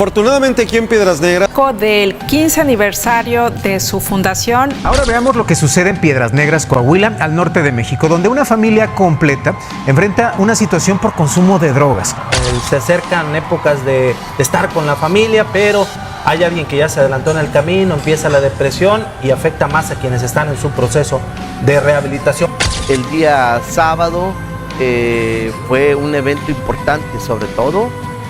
Afortunadamente aquí en Piedras Negras, del 15 aniversario de su fundación. Ahora veamos lo que sucede en Piedras Negras, Coahuila, al norte de México, donde una familia completa enfrenta una situación por consumo de drogas. Se acercan épocas de estar con la familia, pero hay alguien que ya se adelantó en el camino, empieza la depresión y afecta más a quienes están en su proceso de rehabilitación. El día sábado fue un evento importante, sobre todo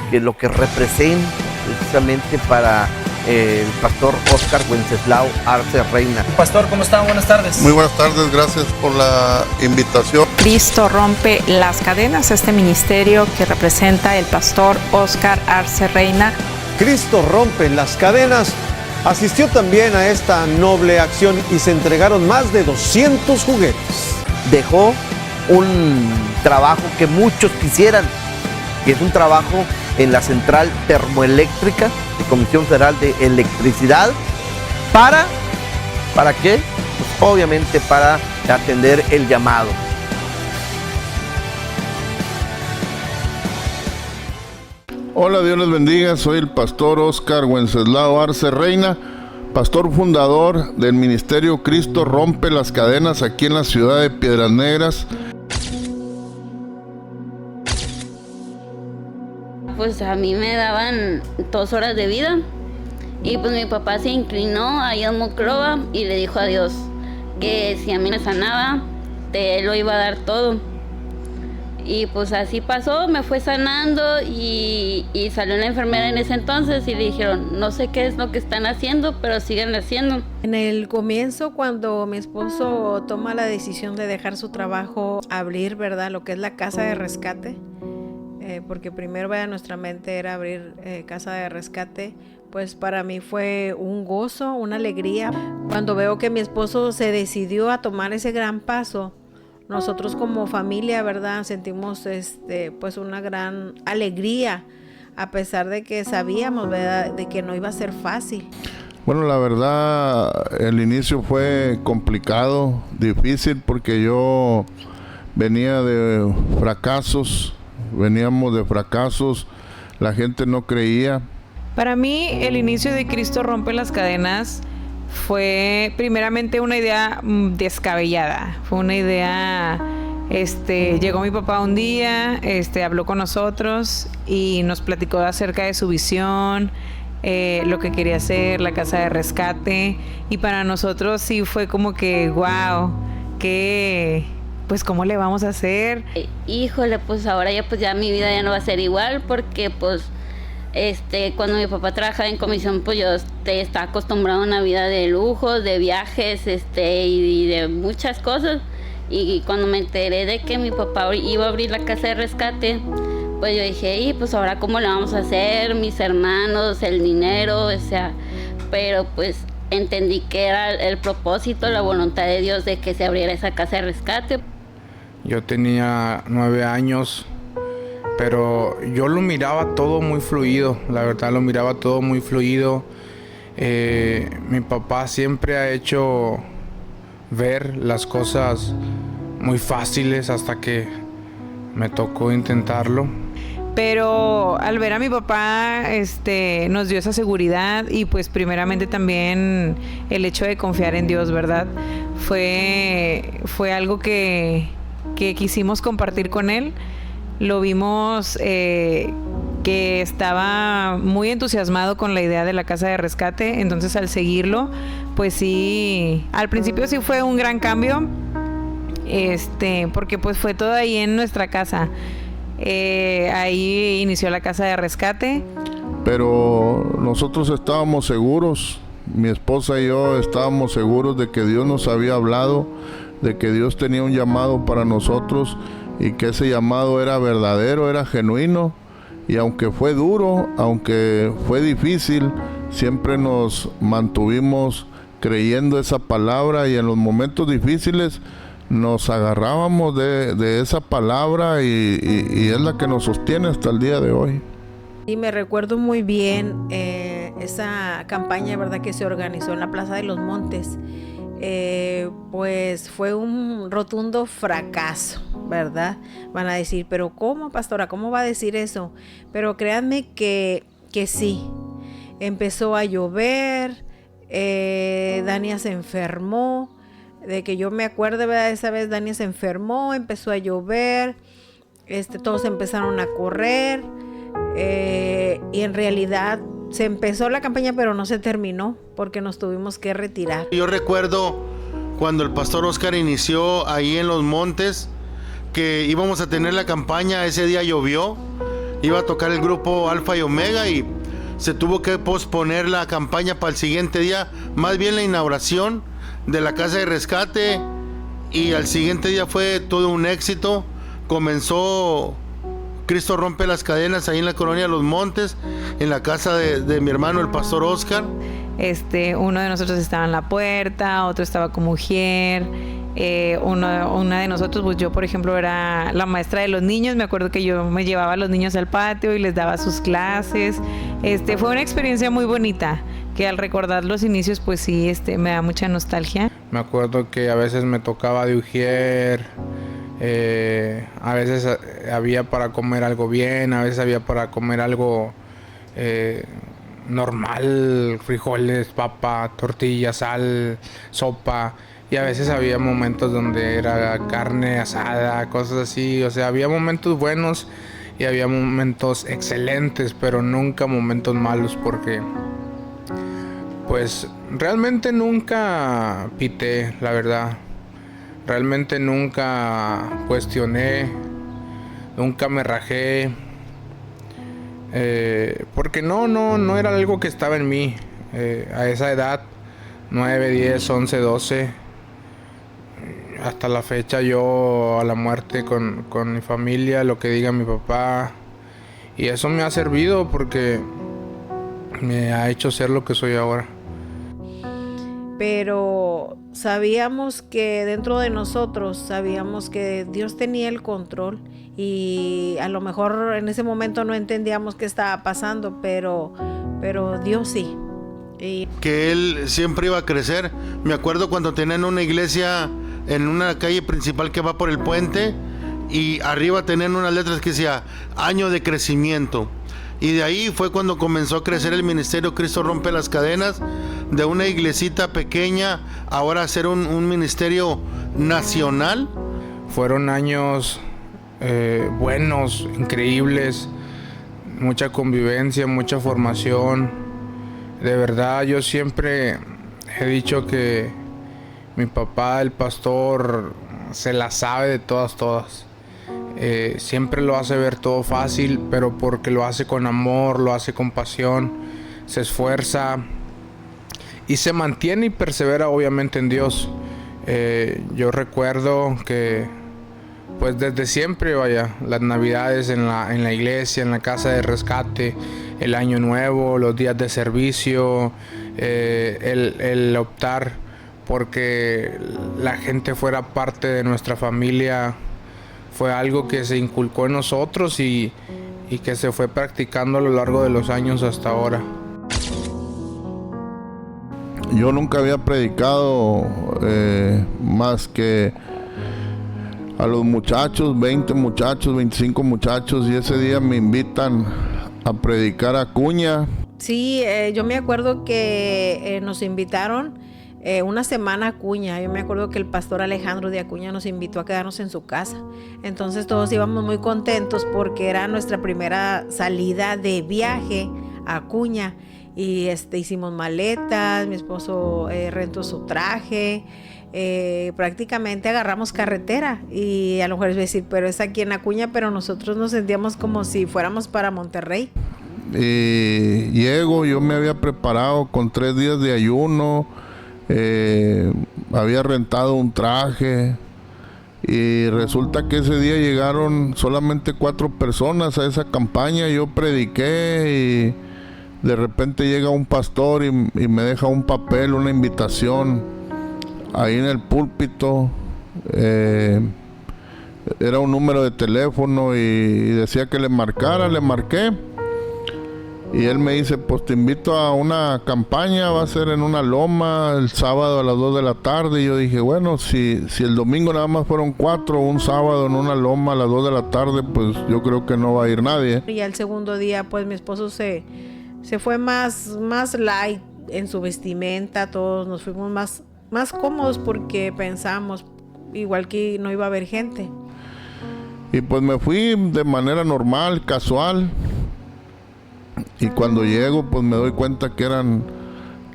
que lo que representa precisamente para el pastor Óscar Wenceslao Arce Reina. Pastor, ¿cómo está? Buenas tardes. Muy buenas tardes, gracias por la invitación. Cristo rompe las cadenas, este ministerio que representa el pastor Óscar Arce Reina. Cristo rompe las cadenas. Asistió también a esta noble acción y se entregaron más de 200 juguetes. Dejó un trabajo que muchos quisieran, que es un trabajo en la central termoeléctrica de Comisión Federal de Electricidad. ¿Para qué? Pues obviamente para atender el llamado. Hola, Dios les bendiga, soy el pastor Óscar Wenceslao Arce Reina, pastor fundador del ministerio Cristo Rompe las Cadenas aquí en la ciudad de Piedras Negras. Pues a mí me daban 2 horas de vida y pues mi papá se inclinó ahí en Moclova y le dijo a Dios que si a mí me sanaba, Él lo iba a dar todo. Y pues así pasó, me fue sanando y salió una enfermera en ese entonces y le dijeron, no sé qué es lo que están haciendo, pero siguen haciendo. En el comienzo, cuando mi esposo toma la decisión de dejar su trabajo, abrir, ¿verdad?, lo que es la casa de rescate, porque primero vaya a nuestra mente era abrir casa de rescate, pues para mí fue un gozo, una alegría. Cuando veo que mi esposo se decidió a tomar ese gran paso, nosotros como familia, ¿verdad?, sentimos pues una gran alegría, a pesar de que sabíamos, ¿verdad?, de que no iba a ser fácil. Bueno, la verdad, el inicio fue complicado, difícil, porque yo venía de fracasos, veníamos de fracasos, la gente no creía. Para mí, el inicio de Cristo Rompe las Cadenas fue primeramente una idea descabellada. Fue una idea, llegó mi papá un día, habló con nosotros y nos platicó acerca de su visión, lo que quería hacer, la casa de rescate, y para nosotros sí fue como que wow, pues ¿cómo le vamos a hacer? Híjole, pues ahora ya mi vida ya no va a ser igual porque pues cuando mi papá trabajaba en comisión, pues yo estaba acostumbrado a una vida de lujos, de viajes, y de muchas cosas. Y cuando me enteré de que mi papá iba a abrir la casa de rescate, pues yo dije, y pues ahora cómo le vamos a hacer, mis hermanos, el dinero, pero pues entendí que era el propósito, la voluntad de Dios de que se abriera esa casa de rescate. Yo tenía 9 años. Pero yo lo miraba todo muy fluido, la verdad lo miraba todo muy fluido. Mi papá siempre ha hecho ver las cosas muy fáciles hasta que me tocó intentarlo. Pero al ver a mi papá, nos dio esa seguridad y pues primeramente también el hecho de confiar en Dios, ¿verdad? Fue algo que quisimos compartir con él. Lo vimos que estaba muy entusiasmado con la idea de la casa de rescate, entonces al seguirlo, pues sí, al principio sí fue un gran cambio, porque pues fue todo ahí en nuestra casa. Ahí inició la casa de rescate. Pero nosotros estábamos seguros, mi esposa y yo estábamos seguros de que Dios nos había hablado, de que Dios tenía un llamado para nosotros y que ese llamado era verdadero, era genuino. Y aunque fue duro, aunque fue difícil, siempre nos mantuvimos creyendo esa palabra, y en los momentos difíciles nos agarrábamos de esa palabra y es la que nos sostiene hasta el día de hoy. Y me recuerdo muy bien esa campaña, ¿verdad?, que se organizó en la Plaza de los Montes. Pues fue un rotundo fracaso, ¿verdad? Van a decir, pero ¿cómo, pastora? ¿Cómo va a decir eso? Pero créanme que sí, empezó a llover, Dania se enfermó, de que yo me acuerdo, ¿verdad? Esa vez Dania se enfermó, empezó a llover, todos empezaron a correr, y en realidad se empezó la campaña pero no se terminó porque nos tuvimos que retirar. Yo recuerdo cuando el pastor Oscar inició ahí en Los Montes, que íbamos a tener la campaña, ese día llovió, iba a tocar el grupo Alfa y Omega y se tuvo que posponer la campaña para el siguiente día, más bien la inauguración de la casa de rescate, y al siguiente día fue todo un éxito. Comenzó Cristo Rompe las Cadenas ahí en la colonia Los Montes, en la casa de mi hermano el pastor Oscar. Uno de nosotros estaba en la puerta, otro estaba con mujer, una de nosotros, pues yo por ejemplo era la maestra de los niños. Me acuerdo que yo me llevaba a los niños al patio y les daba sus clases. Fue una experiencia muy bonita, que al recordar los inicios pues sí, me da mucha nostalgia. Me acuerdo que a veces me tocaba de ujier, a veces había para comer algo bien, a veces había para comer algo normal, frijoles, papa, tortilla, sal, sopa, y a veces había momentos donde era carne asada, cosas así. O sea, había momentos buenos y había momentos excelentes, pero nunca momentos malos, porque pues realmente nunca pité, la verdad. Realmente nunca cuestioné, nunca me rajé, porque no era algo que estaba en mí. A esa edad, 9, 10, 11, 12, hasta la fecha yo a la muerte con mi familia, lo que diga mi papá, y eso me ha servido porque me ha hecho ser lo que soy ahora. Pero sabíamos que dentro de nosotros, sabíamos que Dios tenía el control, y a lo mejor en ese momento no entendíamos qué estaba pasando, pero Dios sí. Que Él siempre iba a crecer. Me acuerdo cuando tenían una iglesia en una calle principal que va por el puente, y arriba tenían unas letras que decía año de crecimiento. Y de ahí fue cuando comenzó a crecer el ministerio Cristo Rompe las Cadenas, de una iglesita pequeña, ahora a ser un ministerio nacional. Fueron años buenos, increíbles, mucha convivencia, mucha formación. De verdad, yo siempre he dicho que mi papá, el pastor, se la sabe de todas. Siempre lo hace ver todo fácil, pero porque lo hace con amor, lo hace con pasión, se esfuerza y se mantiene y persevera obviamente en Dios. Yo recuerdo que pues desde siempre, las navidades en la iglesia, en la casa de rescate, el año nuevo, los días de servicio, el optar porque la gente fuera parte de nuestra familia, fue algo que se inculcó en nosotros y que se fue practicando a lo largo de los años hasta ahora. Yo nunca había predicado más que a los muchachos, 20 muchachos, 25 muchachos, y ese día me invitan a predicar a Acuña. Sí, yo me acuerdo que nos invitaron una semana a Acuña. Yo me acuerdo que el pastor Alejandro de Acuña nos invitó a quedarnos en su casa. Entonces todos íbamos muy contentos porque era nuestra primera salida de viaje a Acuña. Y hicimos maletas, mi esposo rentó su traje, prácticamente agarramos carretera. Y a lo mejor es decir, pero es aquí en Acuña, pero nosotros nos sentíamos como si fuéramos para Monterrey. Y llego, yo me había preparado con 3 días de ayuno, había rentado un traje, y resulta que ese día llegaron solamente 4 personas a esa campaña. Yo prediqué y de repente llega un pastor y me deja un papel, una invitación ahí en el púlpito. Era un número de teléfono y decía que le marcara. Le marqué y él me dice, pues te invito a una campaña, va a ser en una loma el sábado a las 2 de la tarde. Y yo dije, bueno, si el domingo nada más fueron 4, un sábado en una loma a las 2 de la tarde, pues yo creo que no va a ir nadie. Y al segundo día pues mi esposo se se fue más light en su vestimenta, todos nos fuimos más cómodos porque pensamos igual que no iba a haber gente. Y pues me fui de manera normal, casual. Y cuando llego, pues me doy cuenta que eran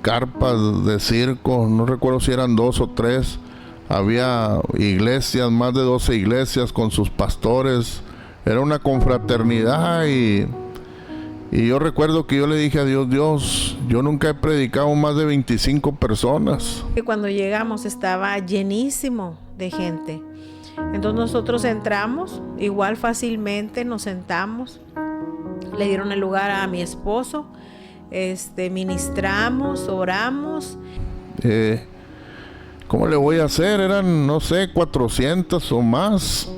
carpas de circo, no recuerdo si eran 2 o 3. Había iglesias, más de 12 iglesias con sus pastores. Era una confraternidad y yo recuerdo que yo le dije a Dios, Dios, yo nunca he predicado más de 25 personas. Y cuando llegamos estaba llenísimo de gente. Entonces nosotros entramos, igual fácilmente nos sentamos, le dieron el lugar a mi esposo, ministramos, oramos. ¿Cómo le voy a hacer? Eran, no sé, 400 o más.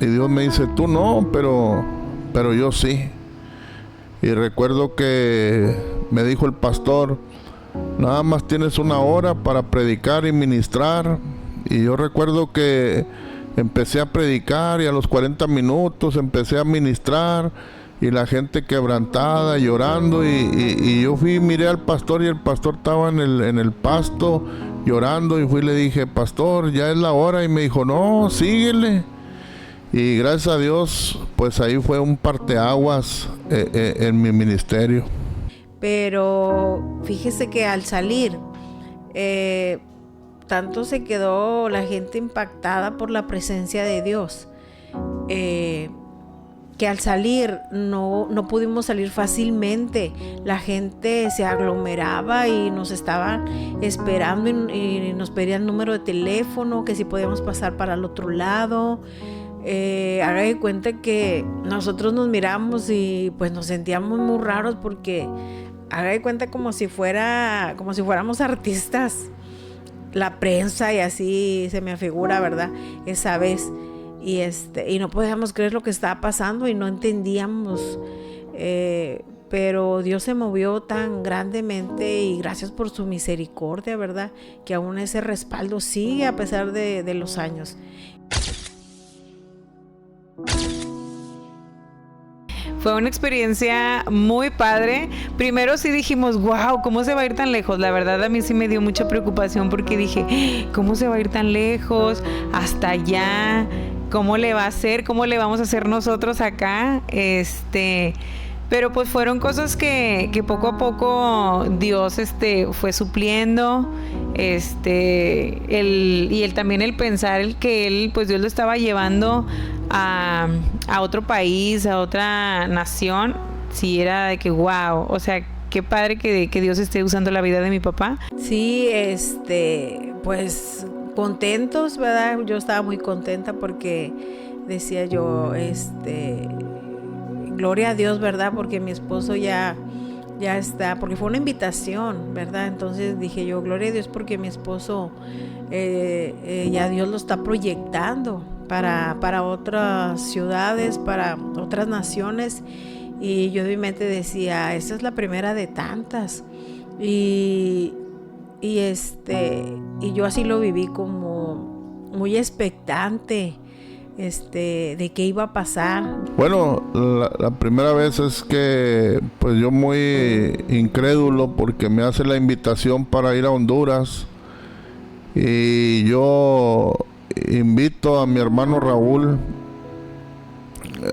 Y Dios me dice, tú no, pero yo sí. Y recuerdo que me dijo el pastor, nada más tienes 1 hora para predicar y ministrar. Y yo recuerdo que empecé a predicar y a los 40 minutos empecé a ministrar y la gente quebrantada, llorando y yo fui y miré al pastor y el pastor estaba en el pasto llorando y fui y le dije, pastor, ya es la hora, y me dijo, no, síguele. Y gracias a Dios, pues ahí fue un parteaguas en mi ministerio. Pero fíjese que al salir, tanto se quedó la gente impactada por la presencia de Dios, que al salir no pudimos salir fácilmente. La gente se aglomeraba y nos estaban esperando y nos pedían número de teléfono, que si podíamos pasar para el otro lado. Haga de cuenta que nosotros nos miramos y pues nos sentíamos muy raros porque haga de cuenta como si fuéramos artistas, la prensa y así se me afigura, ¿verdad? Esa vez y no podíamos creer lo que estaba pasando y no entendíamos, pero Dios se movió tan grandemente y gracias por su misericordia, ¿verdad? Que aún ese respaldo sigue a pesar de los años. Fue una experiencia muy padre. Primero sí dijimos, wow, ¿cómo se va a ir tan lejos? La verdad a mí sí me dio mucha preocupación porque dije, ¿cómo se va a ir tan lejos? Hasta allá, ¿cómo le va a hacer? ¿Cómo le vamos a hacer nosotros acá? Pero pues fueron cosas que poco a poco Dios fue supliendo. Él también el pensar que él, pues Dios lo estaba llevando a otro país, a otra nación, sí era de que wow, o sea, qué padre que Dios esté usando la vida de mi papá. Sí, pues contentos, ¿verdad? Yo estaba muy contenta porque decía yo, gloria a Dios, ¿verdad? Porque mi esposo ya está, porque fue una invitación, ¿verdad? Entonces dije yo, gloria a Dios porque mi esposo ya Dios lo está proyectando para otras ciudades, para otras naciones. Y yo de mi mente decía, esta es la primera de tantas. Y yo así lo viví como muy expectante. De qué iba a pasar. Bueno, la primera vez es que pues yo muy incrédulo porque me hace la invitación para ir a Honduras y yo invito a mi hermano Raúl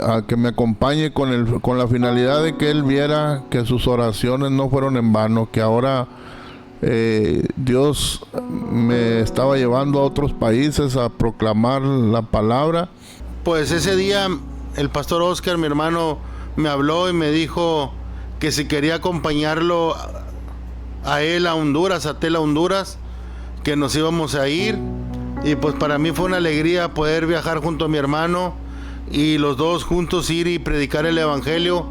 a que me acompañe con la finalidad de que él viera que sus oraciones no fueron en vano, que ahora Dios me estaba llevando a otros países a proclamar la palabra. Pues ese día el pastor Oscar, mi hermano, me habló y me dijo que si quería acompañarlo a él a Honduras, a Tela, Honduras, que nos íbamos a ir. Y pues para mí fue una alegría poder viajar junto a mi hermano y los dos juntos ir y predicar el evangelio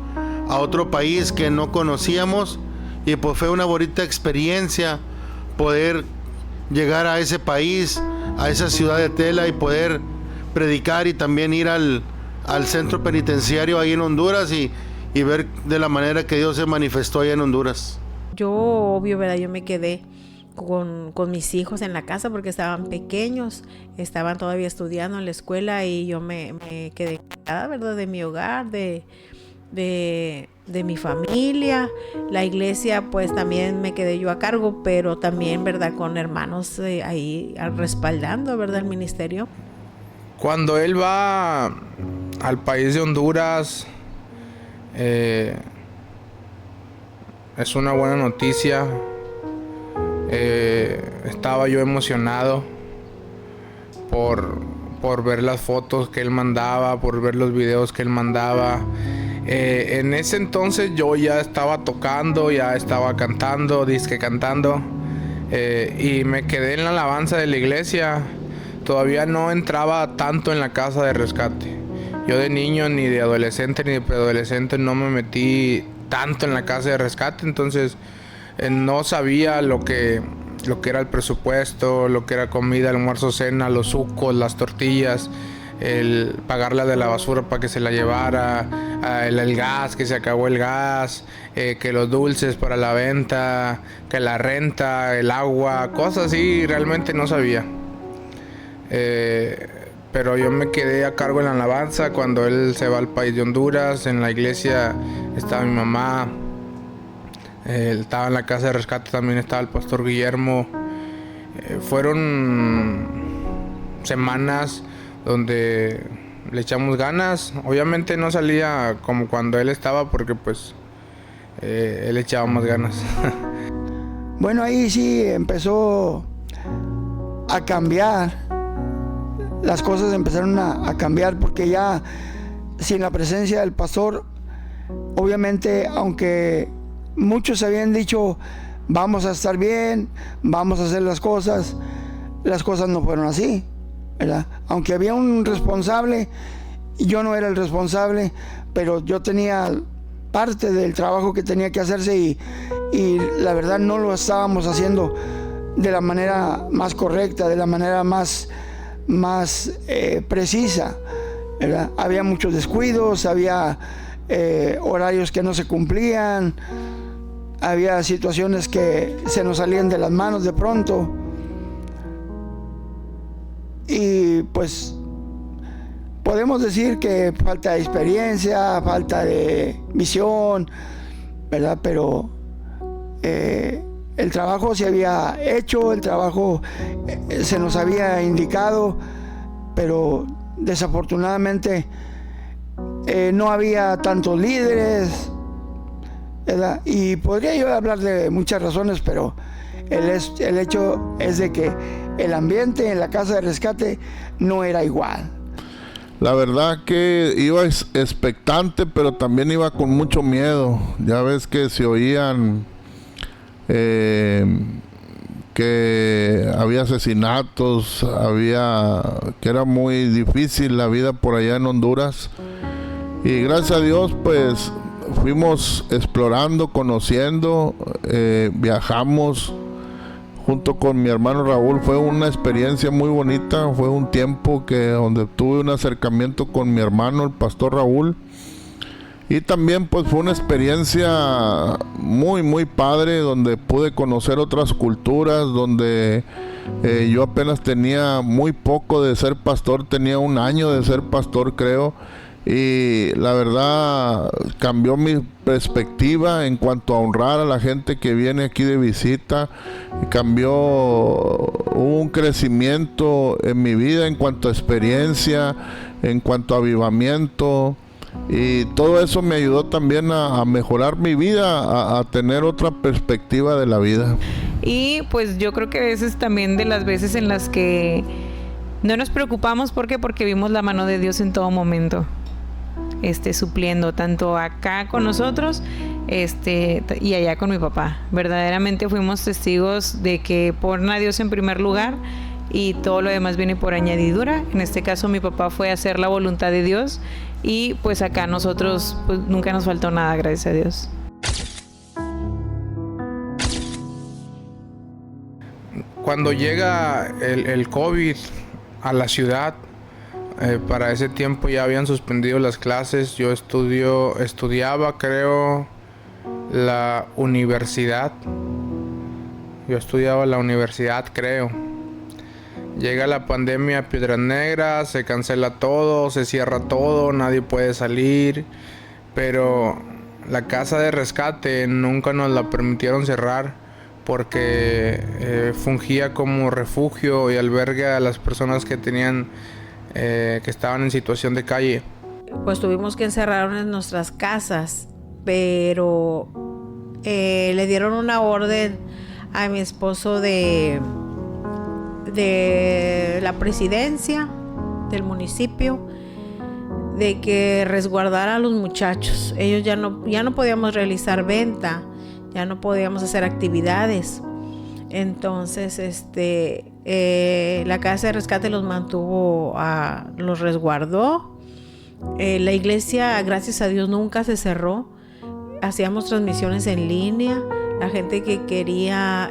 a otro país que no conocíamos. Y pues fue una bonita experiencia poder llegar a ese país, a esa ciudad de Tela y poder predicar y también ir al centro penitenciario ahí en Honduras y ver de la manera que Dios se manifestó allá en Honduras. Yo, obvio, ¿verdad? Yo me quedé con mis hijos en la casa porque estaban pequeños, estaban todavía estudiando en la escuela y yo me quedé, ¿verdad? De mi hogar, de de mi familia. La iglesia pues también me quedé yo a cargo, pero también, ¿verdad?, con hermanos ahí respaldando, ¿verdad?, el ministerio. Cuando él va al país de Honduras, es una buena noticia. Estaba yo emocionado por ver las fotos que él mandaba, por ver los videos que él mandaba. En ese entonces yo ya estaba tocando, ya estaba cantando, disque cantando, y me quedé en la alabanza de la iglesia. Todavía no entraba tanto en la casa de rescate. Yo de niño, ni de adolescente, ni de preadolescente, no me metí tanto en la casa de rescate, entonces no sabía lo que era el presupuesto, lo que era comida, almuerzo, cena, los sucos, las tortillas, el pagarla de la basura para que se la llevara, el gas, que se acabó el gas, que los dulces para la venta, que la renta, el agua, cosas así, realmente no sabía. Pero yo me quedé a cargo en la alabanza cuando él se va al país de Honduras. En la iglesia estaba mi mamá, estaba en la casa de rescate, también estaba el pastor Guillermo. Fueron semanas donde le echamos ganas. Obviamente no salía como cuando él estaba, porque pues él echaba más ganas. Bueno, ahí sí empezó a cambiar. Las cosas empezaron a cambiar, porque ya sin la presencia del pastor, obviamente, aunque muchos habían dicho vamos a estar bien, vamos a hacer las cosas no fueron así, ¿verdad? Aunque había un responsable, yo no era el responsable, pero yo tenía parte del trabajo que tenía que hacerse, y la verdad no lo estábamos haciendo de la manera más correcta, de la manera más precisa, ¿verdad? Había muchos descuidos, había horarios que no se cumplían, había situaciones que se nos salían de las manos de pronto, y pues podemos decir que falta de experiencia, falta de visión, ¿verdad? Pero el trabajo se había hecho, el trabajo se nos había indicado, pero desafortunadamente no había tantos líderes, ¿verdad? Y podría yo hablar de muchas razones, pero el hecho es de que el ambiente en la casa de rescate no era igual. La verdad que iba expectante, pero también iba con mucho miedo. Ya ves que se oían que había asesinatos, que era muy difícil la vida por allá en Honduras, y gracias a Dios pues fuimos explorando, conociendo, viajamos junto con mi hermano Raúl. Fue una experiencia muy bonita, fue un tiempo donde tuve un acercamiento con mi hermano, el pastor Raúl. Y también pues fue una experiencia muy muy padre, donde pude conocer otras culturas, donde yo apenas tenía muy poco de ser pastor, tenía 1 año de ser pastor creo, y la verdad cambió mi perspectiva en cuanto a honrar a la gente que viene aquí de visita. Hubo un crecimiento en mi vida en cuanto a experiencia, en cuanto a avivamiento. Y todo eso me ayudó también a mejorar mi vida, a tener otra perspectiva de la vida. Y pues yo creo que esa es también de las veces en las que no nos preocupamos. ¿Por qué? Porque vimos la mano de Dios en todo momento, supliendo tanto acá con nosotros y allá con mi papá. Verdaderamente fuimos testigos de que ponen a Dios en primer lugar y todo lo demás viene por añadidura. En este caso mi papá fue a hacer la voluntad de Dios, y pues acá nosotros pues nunca nos faltó nada, gracias a Dios. Cuando llega el COVID a la ciudad, para ese tiempo ya habían suspendido las clases. Yo estudiaba creo la universidad. Creo. Llega la pandemia a Piedras Negras, se cancela todo, se cierra todo, nadie puede salir. pero la casa de rescate nunca nos la permitieron cerrar porque fungía como refugio y albergue a las personas que tenían que estaban en situación de calle. Pues tuvimos que encerrarnos en nuestras casas, pero le dieron una orden a mi esposo de la presidencia del municipio de que resguardara a los muchachos. Ellos ya no podíamos realizar venta, ya no podíamos hacer actividades. Entonces la casa de rescate los mantuvo, los resguardó. La iglesia, gracias a Dios, nunca se cerró. Hacíamos transmisiones en línea. La gente que quería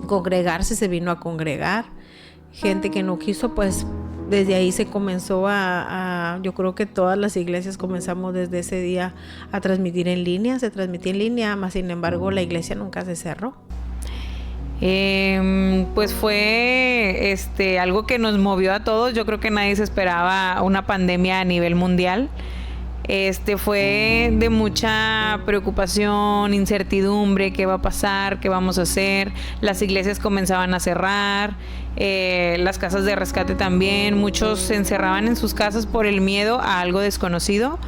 congregarse se vino a congregar. Gente que no quiso, pues desde ahí se comenzó yo creo que todas las iglesias comenzamos desde ese día a transmitir en línea. Se transmitía en línea, más sin embargo la iglesia nunca se cerró. Pues fue algo que nos movió a todos. Yo creo que nadie se esperaba una pandemia a nivel mundial. Fue de mucha preocupación, incertidumbre, qué va a pasar, qué vamos a hacer. Las iglesias comenzaban a cerrar, las casas de rescate también. Muchos se encerraban en sus casas por el miedo a algo desconocido.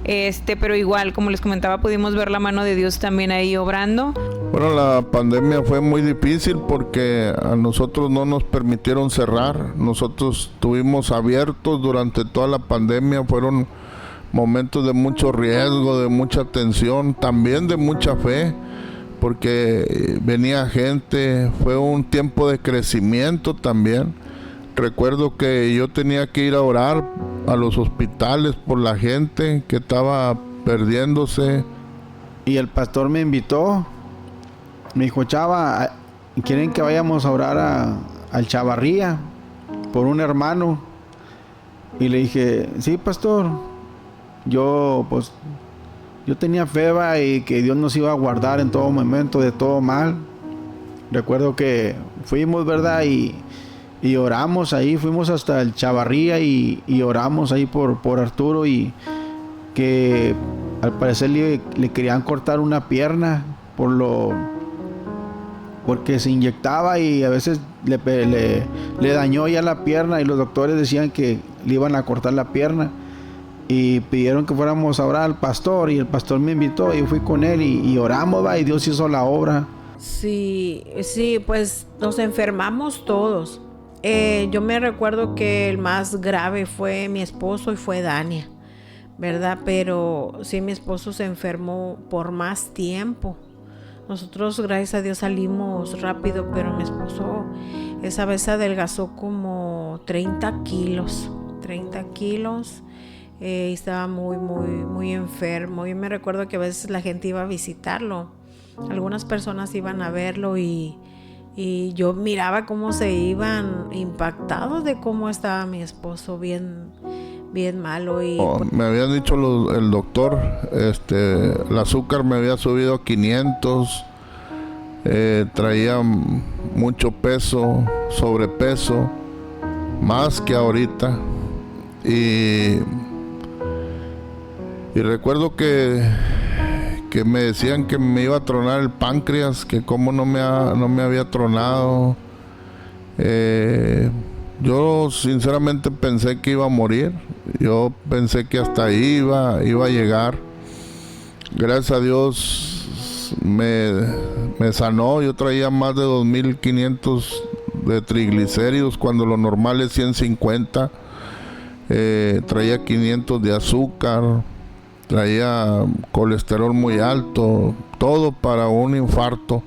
Pero igual, como les comentaba, pudimos ver la mano de Dios también ahí obrando. Bueno, la pandemia fue muy difícil porque a nosotros no nos permitieron cerrar. Nosotros estuvimos abiertos durante toda la pandemia. Fueron momentos de mucho riesgo, de mucha tensión, también de mucha fe, porque venía gente. Fue un tiempo de crecimiento también. Recuerdo que yo tenía que ir a orar a los hospitales por la gente que estaba perdiéndose. Y el pastor me invitó, me dijo: Chava, ¿quieren que vayamos a orar al Chavarría por un hermano? Y le dije: sí, pastor. Yo tenía fe y que Dios nos iba a guardar en todo momento de todo mal. Recuerdo que fuimos, ¿verdad? Y oramos ahí, fuimos hasta el Chavarría y oramos ahí por Arturo, y que al parecer le querían cortar una pierna porque se inyectaba y a veces le dañó ya la pierna, y los doctores decían que le iban a cortar la pierna. Y pidieron que fuéramos a orar al pastor, y el pastor me invitó y fui con él y oramos, y Dios hizo la obra. Sí, pues nos enfermamos todos. Yo me recuerdo que el más grave fue mi esposo y fue Dania, ¿verdad? Pero sí, mi esposo se enfermó por más tiempo. Nosotros, gracias a Dios, salimos rápido, pero mi esposo esa vez adelgazó como 30 kilos. Estaba muy enfermo. Yo me recuerdo que a veces la gente iba a visitarlo. Algunas personas iban a verlo y yo miraba cómo se iban impactados de cómo estaba mi esposo, bien malo. Me habían dicho el doctor, el azúcar me había subido a 500, traía mucho peso, sobrepeso, más que ahorita. Y recuerdo que me decían que me iba a tronar el páncreas, que cómo no me había tronado. Yo sinceramente pensé que iba a morir. Yo pensé que hasta ahí iba a llegar. Gracias a Dios me sanó. Yo traía más de 2.500 de triglicéridos cuando lo normal es 150. Traía 500 de azúcar, traía colesterol muy alto, todo para un infarto.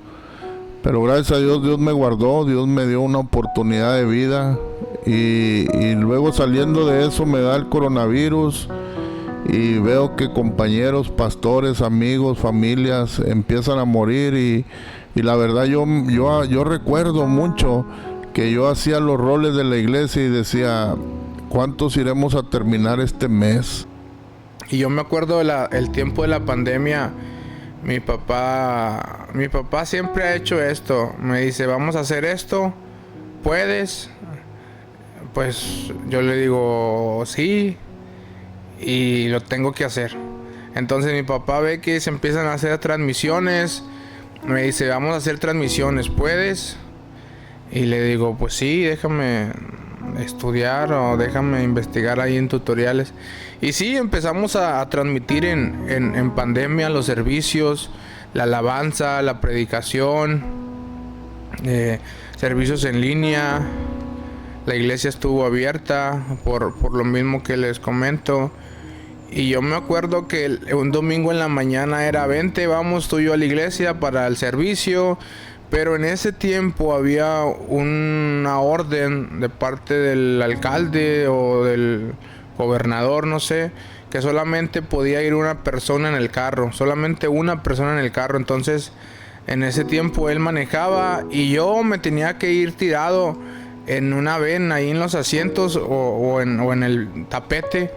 Pero gracias a Dios, Dios me guardó, Dios me dio una oportunidad de vida, y luego saliendo de eso me da el coronavirus, y veo que compañeros, pastores, amigos, familias empiezan a morir, y la verdad yo recuerdo mucho que yo hacía los roles de la iglesia y decía: ¿cuántos iremos a terminar este mes? Y yo me acuerdo el tiempo de la pandemia. Mi papá siempre ha hecho esto. Me dice: vamos a hacer esto, ¿puedes? Pues yo le digo sí. y lo tengo que hacer. Entonces mi papá ve que se empiezan a hacer transmisiones, me dice, vamos a hacer transmisiones, ¿puedes? Y le digo, pues sí, déjame estudiar o déjame investigar ahí en tutoriales. Y sí, empezamos a transmitir en pandemia los servicios, la alabanza, la predicación, servicios en línea. La iglesia estuvo abierta por lo mismo que les comento. Y yo me acuerdo que un domingo en la mañana era, vente, vamos tú y yo a la iglesia para el servicio. Pero en ese tiempo había una orden de parte del alcalde o del gobernador, no sé, que solamente podía ir una persona en el carro, solamente una persona en el carro. Entonces, en ese tiempo él manejaba y yo me tenía que ir tirado en una ven ahí en los asientos o en el tapete,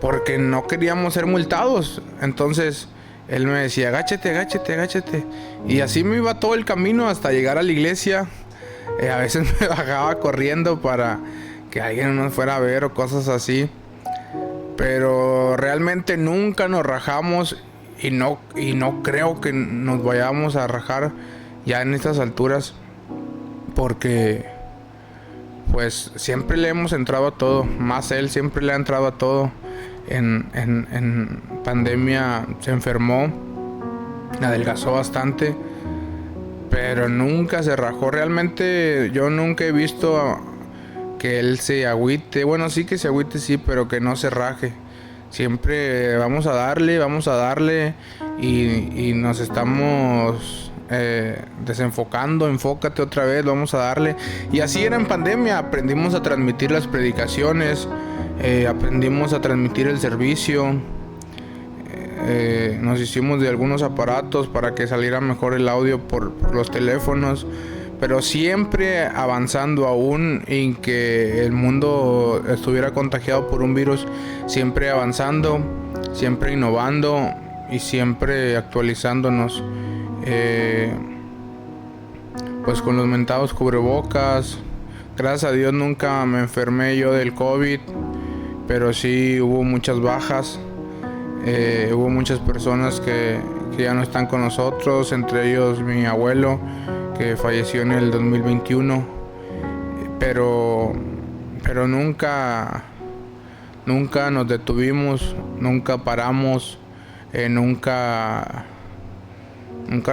porque no queríamos ser multados. Entonces él me decía, agáchate, agáchate, agáchate. Y así me iba todo el camino hasta llegar a la iglesia. A veces me bajaba corriendo para que alguien nos fuera a ver o cosas así. Pero realmente nunca nos rajamos y no creo que nos vayamos a rajar ya en estas alturas, porque pues siempre le hemos entrado a todo, más él siempre le ha entrado a todo. En pandemia se enfermó, adelgazó bastante, pero nunca se rajó. Realmente yo nunca he visto que él se agüite. Bueno, sí que se agüite, sí, pero que no se raje. Siempre vamos a darle y nos estamos desenfocando. Enfócate otra vez, vamos a darle. Y así era en pandemia. Aprendimos a transmitir las predicaciones, aprendimos a transmitir el servicio, nos hicimos de algunos aparatos para que saliera mejor el audio por los teléfonos, pero siempre avanzando, aún en que el mundo estuviera contagiado por un virus, siempre avanzando, siempre innovando y siempre actualizándonos, pues con los mentados cubrebocas. Gracias a Dios nunca me enfermé yo del COVID, pero sí hubo muchas bajas, hubo muchas personas que ya no están con nosotros, entre ellos mi abuelo, que falleció en el 2021, pero nunca nos detuvimos, nunca paramos, nunca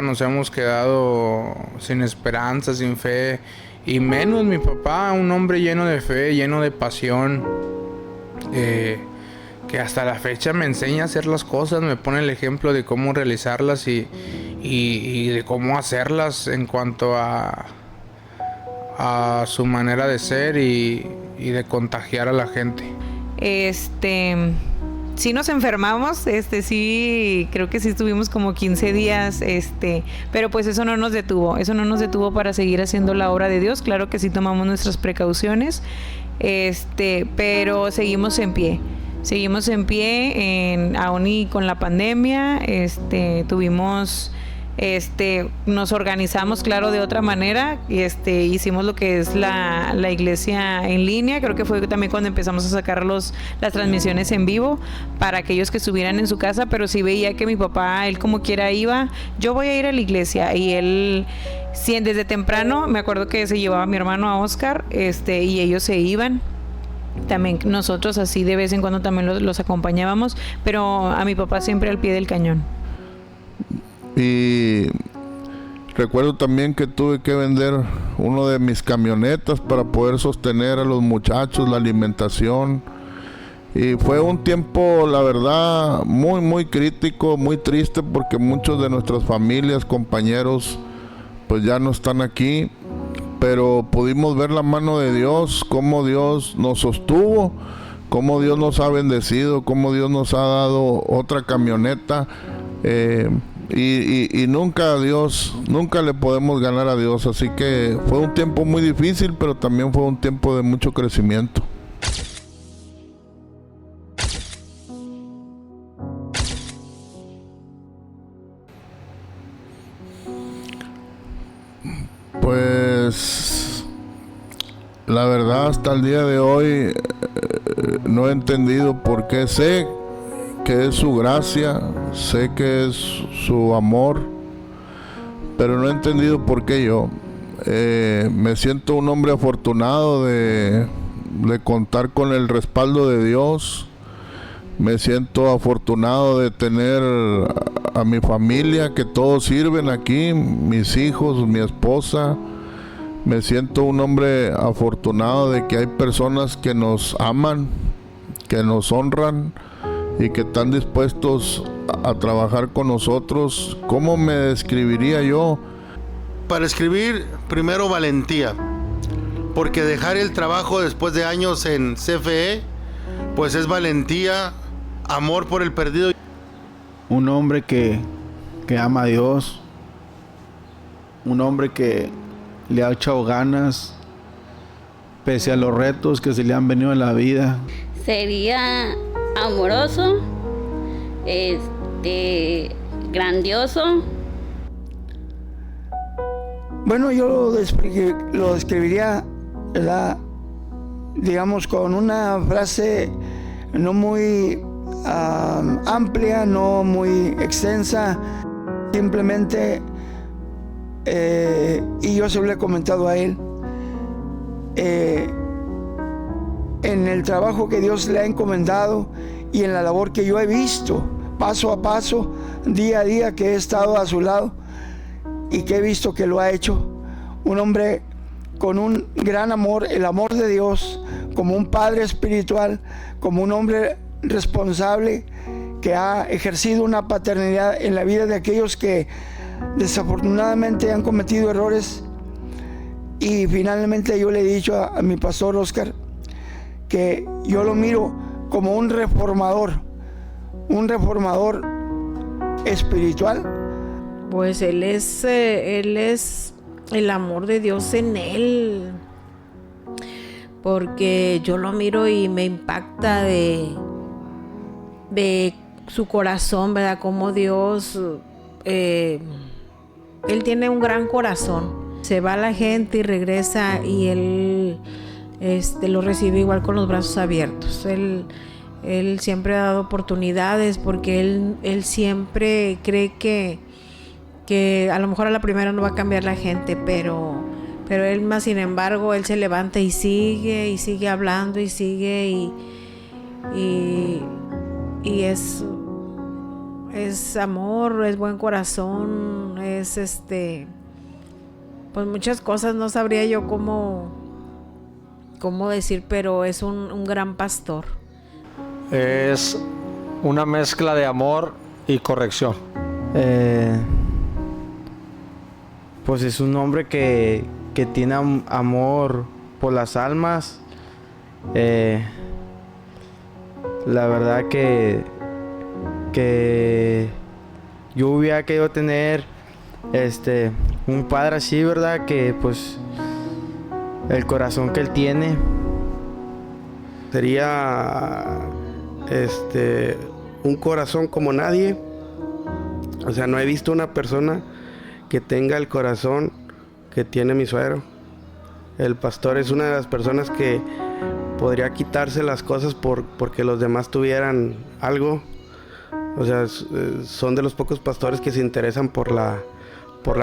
nos hemos quedado sin esperanza, sin fe, y menos mi papá, un hombre lleno de fe, lleno de pasión, que hasta la fecha me enseña a hacer las cosas, me pone el ejemplo de cómo realizarlas y de cómo hacerlas en cuanto a su manera de ser y de contagiar a la gente. Sí nos enfermamos, sí, creo que sí estuvimos como 15 días, pero pues eso no nos detuvo para seguir haciendo la obra de Dios. Claro que sí tomamos nuestras precauciones, pero seguimos en pie, aún y con la pandemia, nos organizamos, claro, de otra manera, hicimos lo que es la iglesia en línea. Creo que fue también cuando empezamos a sacar las transmisiones en vivo para aquellos que estuvieran en su casa, pero sí veía que mi papá, él como quiera iba, yo voy a ir a la iglesia, y él, sí, desde temprano, me acuerdo que se llevaba a mi hermano, a Oscar, y ellos se iban. También nosotros así de vez en cuando también los acompañábamos, pero a mi papá siempre al pie del cañón. Y recuerdo también que tuve que vender uno de mis camionetas para poder sostener a los muchachos, la alimentación. Y fue un tiempo, la verdad, muy, muy crítico, muy triste, porque muchos de nuestras familias, compañeros, pues ya no están aquí. Pero pudimos ver la mano de Dios, cómo Dios nos sostuvo, cómo Dios nos ha bendecido, cómo Dios nos ha dado otra camioneta. Y nunca le podemos ganar a Dios. Así que fue un tiempo muy difícil, pero también fue un tiempo de mucho crecimiento. Pues la verdad, hasta el día de hoy no he entendido por qué. Sé que es su gracia, sé que es su amor, pero no he entendido por qué yo. Me siento un hombre afortunado de contar con el respaldo de Dios. Me siento afortunado de tener a mi familia, que todos sirven aquí, mis hijos, mi esposa. Me siento un hombre afortunado de que hay personas que nos aman, que nos honran y que están dispuestos a trabajar con nosotros. ¿Cómo me describiría yo? Para escribir, primero valentía, porque dejar el trabajo después de años en CFE, pues es valentía, amor por el perdido. Un hombre que ama a Dios, un hombre que le ha echado ganas pese a los retos que se le han venido en la vida. Sería amoroso, grandioso. Bueno, yo lo describiría, ¿verdad?, digamos, con una frase no muy amplia, no muy extensa, simplemente, y yo se lo he comentado a él, en el trabajo que Dios le ha encomendado y en la labor que yo he visto, paso a paso, día a día, que he estado a su lado y que he visto que lo ha hecho. Un hombre con un gran amor, el amor de Dios, como un padre espiritual, como un hombre responsable que ha ejercido una paternidad en la vida de aquellos que desafortunadamente han cometido errores. Y finalmente yo le he dicho a mi pastor Oscar que yo lo miro como un reformador espiritual. Pues él es el amor de Dios en él, porque yo lo miro y me impacta de su corazón, ¿verdad? Como Dios, él tiene un gran corazón. Se va la gente y regresa y él lo recibe igual con los brazos abiertos. Él siempre ha dado oportunidades porque él siempre cree que a lo mejor a la primera no va a cambiar la gente, pero él más, sin embargo, él se levanta y sigue hablando y sigue y es amor, es buen corazón, es pues muchas cosas, no sabría yo cómo decir, pero es un gran pastor. Es una mezcla de amor y corrección. Pues es un hombre que tiene amor por las almas. La verdad que yo hubiera querido tener un padre así, ¿verdad? Que pues el corazón que él tiene sería un corazón como nadie. O sea, no he visto una persona que tenga el corazón que tiene mi suegro. El pastor es una de las personas que podría quitarse las cosas porque los demás tuvieran algo. O sea, son de los pocos pastores que se interesan por la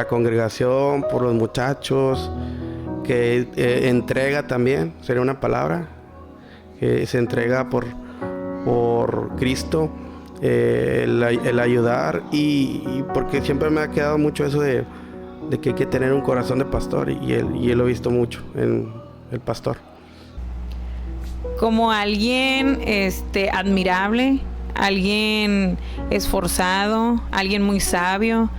congregación, por los muchachos, que entrega también, sería una palabra, que se entrega por Cristo, el ayudar, y porque siempre me ha quedado mucho eso de que hay que tener un corazón de pastor, y él lo he visto mucho en el pastor. Como alguien admirable, alguien esforzado, alguien muy sabio,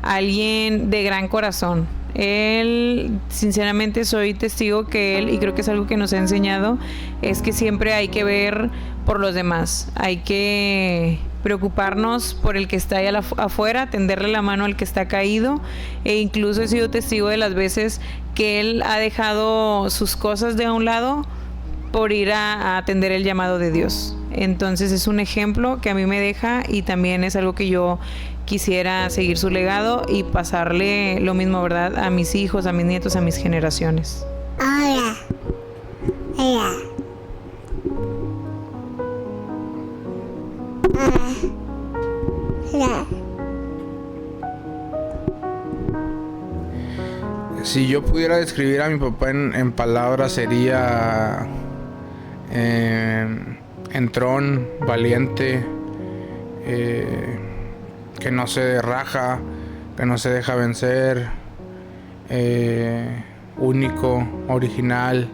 alguien de gran corazón. Él, sinceramente, soy testigo que él, y creo que es algo que nos ha enseñado, es que siempre hay que ver por los demás, hay que preocuparnos por el que está ahí afuera, tenderle la mano al que está caído, e incluso he sido testigo de las veces que él ha dejado sus cosas de un lado por ir a atender el llamado de Dios. Entonces es un ejemplo que a mí me deja, y también es algo que yo quisiera seguir su legado y pasarle lo mismo, ¿verdad?, a mis hijos, a mis nietos, a mis generaciones. Hola. Hola. Si yo pudiera describir a mi papá en palabras sería entrón, valiente, que no se raja, que no se deja vencer, único, original,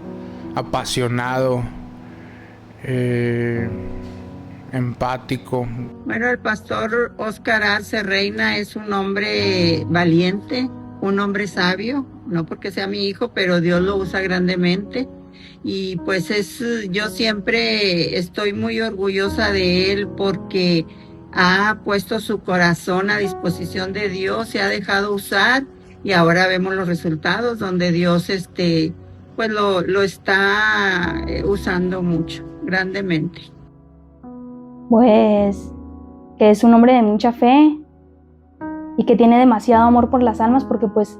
apasionado, empático. Bueno, el pastor Óscar Arce Reina es un hombre valiente, un hombre sabio, no porque sea mi hijo, pero Dios lo usa grandemente. Y pues yo siempre estoy muy orgullosa de él porque ha puesto su corazón a disposición de Dios, se ha dejado usar y ahora vemos los resultados donde Dios pues lo está usando mucho, grandemente. Pues que es un hombre de mucha fe y que tiene demasiado amor por las almas, porque pues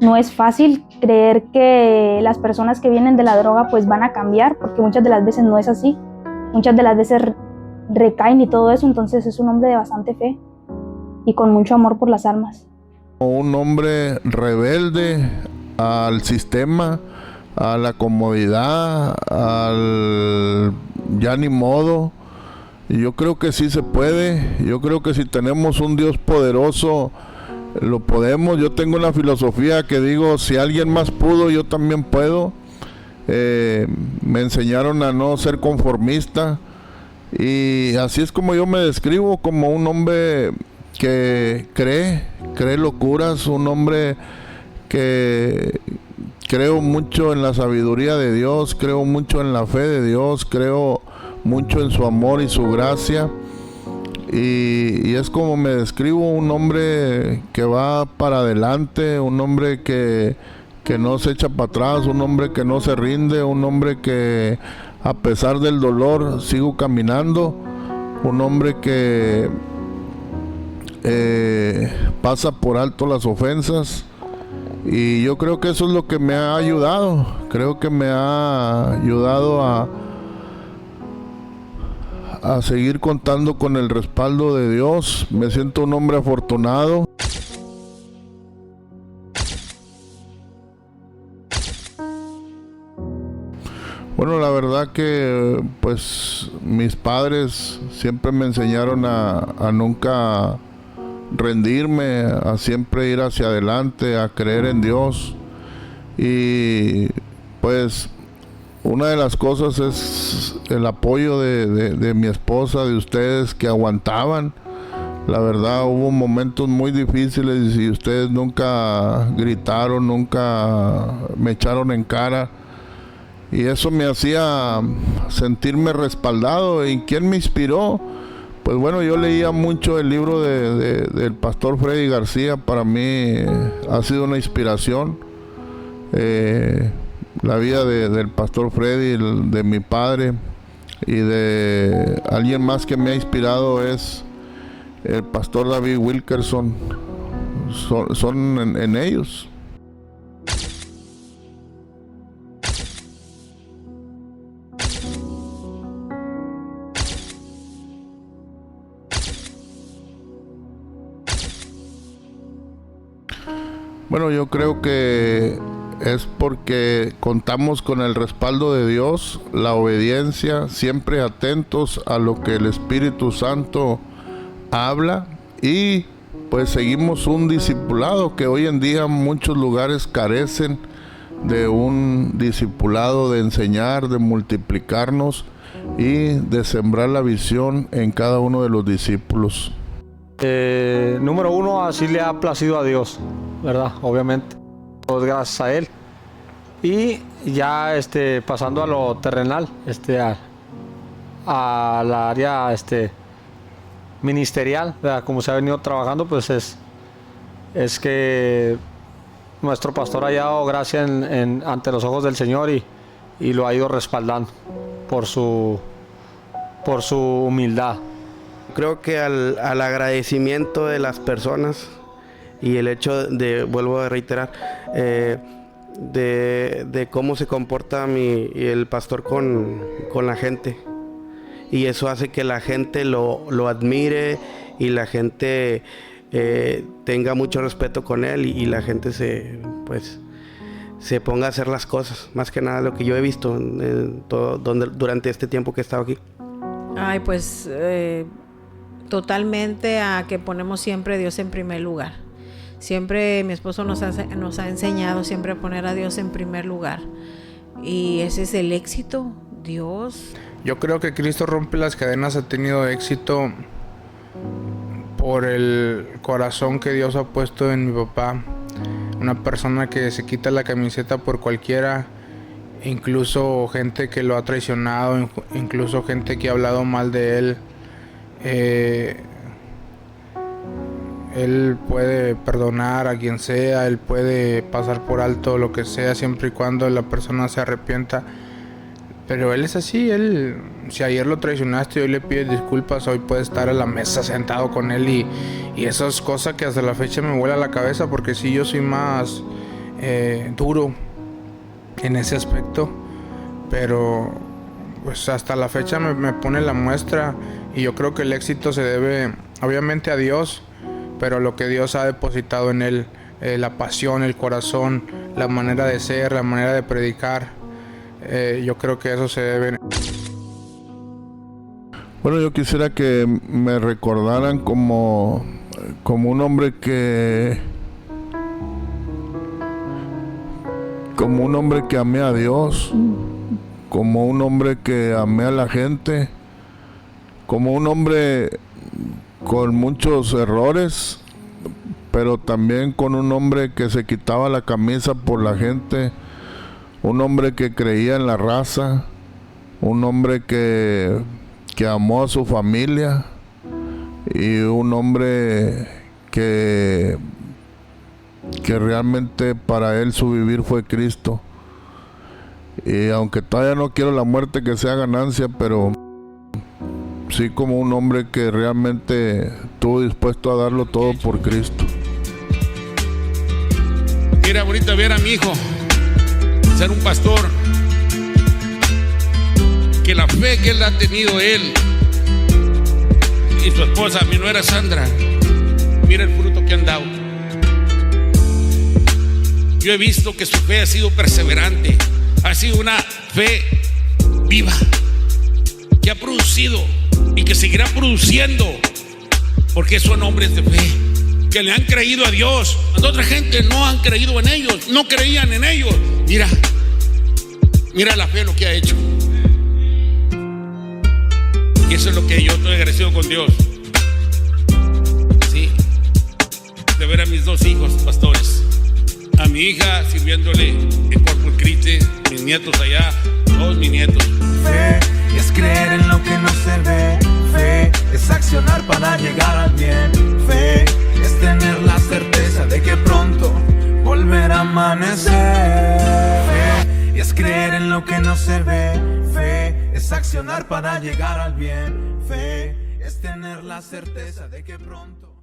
no es fácil creer que las personas que vienen de la droga pues van a cambiar, porque muchas de las veces no es así, muchas de las veces recaen y todo eso. Entonces es un hombre de bastante fe y con mucho amor por las almas. Un hombre rebelde al sistema, a la comodidad, al ya ni modo. Y yo creo que sí se puede. Yo creo que si tenemos un Dios poderoso, lo podemos. Yo tengo una filosofía que digo, si alguien más pudo, yo también puedo. Me enseñaron a no ser conformista. Y así es como yo me describo, como un hombre que cree locuras, un hombre que creo mucho en la sabiduría de Dios, creo mucho en la fe de Dios, creo mucho en su amor y su gracia. Y es como me describo, un hombre que va para adelante, un hombre que no se echa para atrás, un hombre que no se rinde, un hombre que a pesar del dolor sigo caminando, un hombre que pasa por alto las ofensas. Y yo creo que eso es lo que me ha ayudado, creo que me ha ayudado a seguir contando con el respaldo de Dios. Me siento un hombre afortunado. Bueno, la verdad que pues mis padres siempre me enseñaron a nunca rendirme, a siempre ir hacia adelante, a creer en Dios. Y pues una de las cosas es el apoyo de mi esposa, de ustedes que aguantaban. La verdad hubo momentos muy difíciles y ustedes nunca gritaron, nunca me echaron en cara. Y eso me hacía sentirme respaldado. ¿Y quién me inspiró? Pues bueno, yo leía mucho el libro del pastor Freddy García. Para mí ha sido una inspiración. La vida del pastor Freddy, de mi padre y de alguien más que me ha inspirado es el pastor David Wilkerson. Son en ellos. Bueno, yo creo que es porque contamos con el respaldo de Dios, la obediencia, siempre atentos a lo que el Espíritu Santo habla, y pues seguimos un discipulado que hoy en día muchos lugares carecen de un discipulado, de enseñar, de multiplicarnos y de sembrar la visión en cada uno de los discípulos. Número uno, así le ha placido a Dios, ¿verdad? Obviamente, pues gracias a Él. Y ya pasando a lo terrenal, a la área ministerial, ¿verdad? Como se ha venido trabajando, pues es que nuestro pastor ha hallado gracia ante los ojos del Señor y lo ha ido respaldando por su humildad. Creo que al agradecimiento de las personas y el hecho de, vuelvo a reiterar, de cómo se comporta el pastor con la gente, y eso hace que la gente lo admire y la gente tenga mucho respeto con él, y la gente se ponga a hacer las cosas. Más que nada lo que yo he visto durante este tiempo que he estado aquí. Ay, pues totalmente a que ponemos siempre a Dios en primer lugar. Siempre mi esposo nos ha enseñado siempre a poner a Dios en primer lugar. Y ese es el éxito, Dios. Yo creo que Cristo rompe las cadenas ha tenido éxito por el corazón que Dios ha puesto en mi papá. Una persona que se quita la camiseta por cualquiera, incluso gente que lo ha traicionado, incluso gente que ha hablado mal de él. Él puede perdonar a quien sea, él puede pasar por alto lo que sea, siempre y cuando la persona se arrepienta. Pero él es así, si ayer lo traicionaste y hoy le pides disculpas, hoy puedes estar a la mesa sentado con él y eso es cosa que hasta la fecha me vuela la cabeza, porque sí, yo soy más duro en ese aspecto, pero pues hasta la fecha me pone la muestra, y yo creo que el éxito se debe obviamente a Dios, pero lo que Dios ha depositado en él, la pasión, el corazón, la manera de ser, la manera de predicar. Yo creo que eso se debe. Bueno, yo quisiera que me recordaran como un hombre que amé a Dios, como un hombre que amé a la gente, como un hombre con muchos errores, pero también con un hombre que se quitaba la camisa por la gente. Un hombre que creía en la raza, un hombre que amó a su familia, y un hombre que realmente para él su vivir fue Cristo. Y aunque todavía no quiero la muerte que sea ganancia, pero sí como un hombre que realmente estuvo dispuesto a darlo todo por Cristo. Mira, ahorita ver a mi hijo ser un pastor, que la fe que él ha tenido, él y su esposa, mi nuera Sandra, mira el fruto que han dado. Yo he visto que su fe ha sido perseverante, ha sido una fe viva, que ha producido y que seguirá produciendo, porque son hombres de fe, que le han creído a Dios cuando otra gente no han creído en ellos, no creían en ellos. Mira la fe, lo que ha hecho. Y eso es lo que yo estoy agradecido con Dios. Sí, de ver a mis dos hijos pastores, a mi hija sirviéndole en Corpus Christi, mis nietos allá, todos mis nietos. Fe es creer en lo que no se ve. Fe es accionar para llegar al bien. Fe es tener la certeza de que pronto volverá a amanecer. Fe es creer en lo que no se ve. Fe es accionar para llegar al bien. Fe es tener la certeza de que pronto